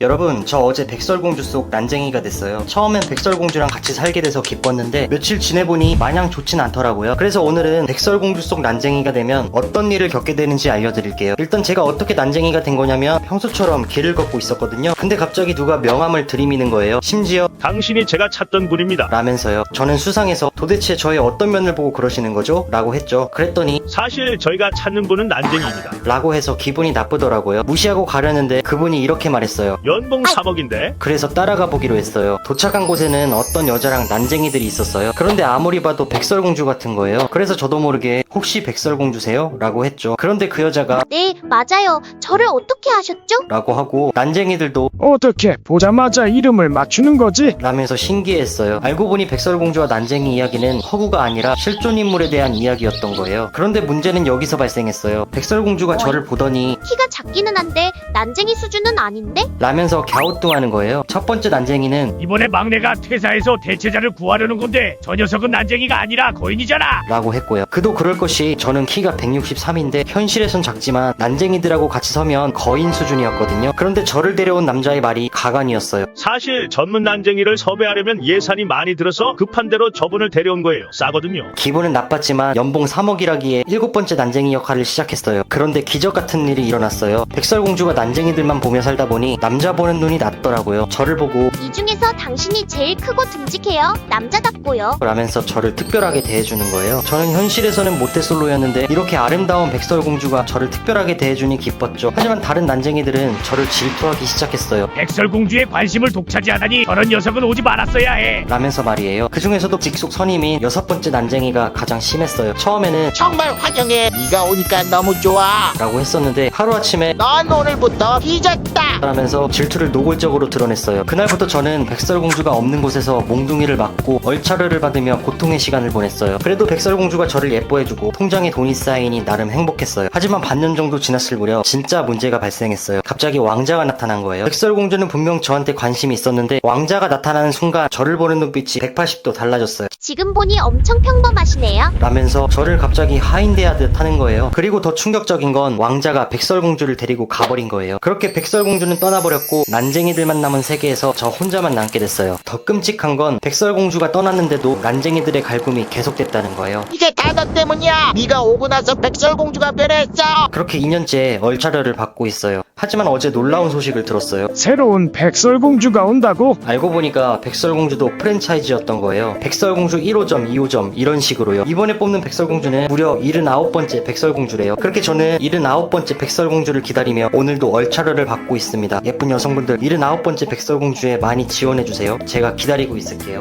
여러분, 저 어제 백설공주 속 난쟁이가 됐어요. 처음엔 백설공주랑 같이 살게 돼서 기뻤는데 며칠 지내보니 마냥 좋진 않더라고요. 그래서 오늘은 백설공주 속 난쟁이가 되면 어떤 일을 겪게 되는지 알려드릴게요. 일단 제가 어떻게 난쟁이가 된 거냐면 평소처럼 길을 걷고 있었거든요. 근데 갑자기 누가 명함을 들이미는 거예요. 심지어 당신이 제가 찾던 분입니다. 라면서요. 저는 수상해서 도대체 저의 어떤 면을 보고 그러시는 거죠? 라고 했죠. 그랬더니 사실 저희가 찾는 분은 난쟁이입니다. 라고 해서 기분이 나쁘더라고요. 무시하고 가려는데 그분이 이렇게 말했어요. 연봉 3억인데? 그래서 따라가 보기로 했어요. 도착한 곳에는 어떤 여자랑 난쟁이들이 있었어요. 그런데 아무리 봐도 백설공주 같은 거예요. 그래서 저도 모르게 혹시 백설공주세요? 라고 했죠. 그런데 그 여자가 네, 맞아요. 저를 어떻게 아셨죠? 라고 하고 난쟁이들도 어떻게 보자마자 이름을 맞추는 거지? 라면서 신기했어요. 알고 보니 백설공주와 난쟁이 이야기는 허구가 아니라 실존 인물에 대한 이야기였던 거예요. 그런데 문제는 여기서 발생했어요. 백설공주가 저를 보더니 키가 작기는 한데 난쟁이 수준은 아닌데? 라면서 갸우뚱하는 거예요. 첫 번째 난쟁이는 이번에 막내가 퇴사해서 대체자를 구하려는 건데 저 녀석은 난쟁이가 아니라 거인이잖아. 라고 했고요. 그도 그럴 것이 저는 키가 163인데 현실에선 작지만 난쟁이들하고 같이 서면 거인 수준이었거든요. 그런데 저를 데려온 남자의 말이 가관이었어요. 사실 전문 난쟁이를 섭외하려면 예산이 많이 들어서 급한 대로 저분을 데려온 거예요. 싸거든요. 기분은 나빴지만 연봉 3억이라기에 7번째 난쟁이 역할을 시작했어요. 그런데 기적 같은 일이 일어났어요. 백설공주가 난쟁이들만 보며 살다 보니 남자 보는 눈이 났더라고요. 저를 보고 이 중에서 당신이 제일 크고 듬직해요. 남자답고요. 라면서 저를 특별하게 대해주는 거예요. 저는 현실에서는 모태솔로였는데 이렇게 아름다운 백설공주가 저를 특별하게 대해주니 기뻤죠. 하지만 다른 난쟁이들은 저를 질투하기 시작했어요. 백설공주의 관심을 독차지하다니 저런 녀석은 오지 말았어야 해. 라면서 말이에요. 그 중에서도 직속 선임인 6번째 난쟁이가 가장 심했어요. 처음에는 정말 환영해. 네가 오니까 너무 좋아. 라고 했었는데 하루아침에 넌 오늘부터 뒤졌다. 라면서 질투를 노골적으로 드러냈어요. 그날부터 저는 백설공주가 없는 곳에서 몽둥이를 맞고 얼차려를 받으며 고통의 시간을 보냈어요. 그래도 백설공주가 저를 예뻐해주고 통장에 돈이 쌓이니 나름 행복했어요. 하지만 반년 정도 지났을 무렵 진짜 문제가 발생했어요. 갑자기 왕자가 나타난 거예요. 백설공주는 분명 저한테 관심이 있었는데 왕자가 나타나는 순간 저를 보는 눈빛이 180도 달라졌어요. 지금 보니 엄청 평범하시네요. 라면서 저를 갑자기 하인대하듯 하는 거예요. 그리고 더 충격적인 건 왕자가 백설공주를 데리고 가버린 거예요. 그렇게 백설공주는 떠나버렸고 난쟁이들만 남은 세계에서 저 혼자만 남게 됐어요. 더 끔찍한 건 백설공주가 떠났는데도 난쟁이들의 갈굼이 계속됐다는 거예요. 이게 다 너 때문이야. 네가 오고 나서 백설공주가 변했어. 그렇게 2년째 얼차려를 받고 있어요. 하지만 어제 놀라운 소식을 들었어요. 새로운 백설공주가 온다고? 알고 보니까 백설공주도 프랜차이즈였던 거예요. 백설공주 1호점, 2호점 이런 식으로요. 이번에 뽑는 백설공주는 무려 79번째 백설공주래요. 그렇게 저는 79번째 백설공주를 기다리며 오늘도 얼차려를 받고 있습니다. 예쁜 여성분들 79번째 백설공주에 많이 지원해주세요. 제가 기다리고 있을게요.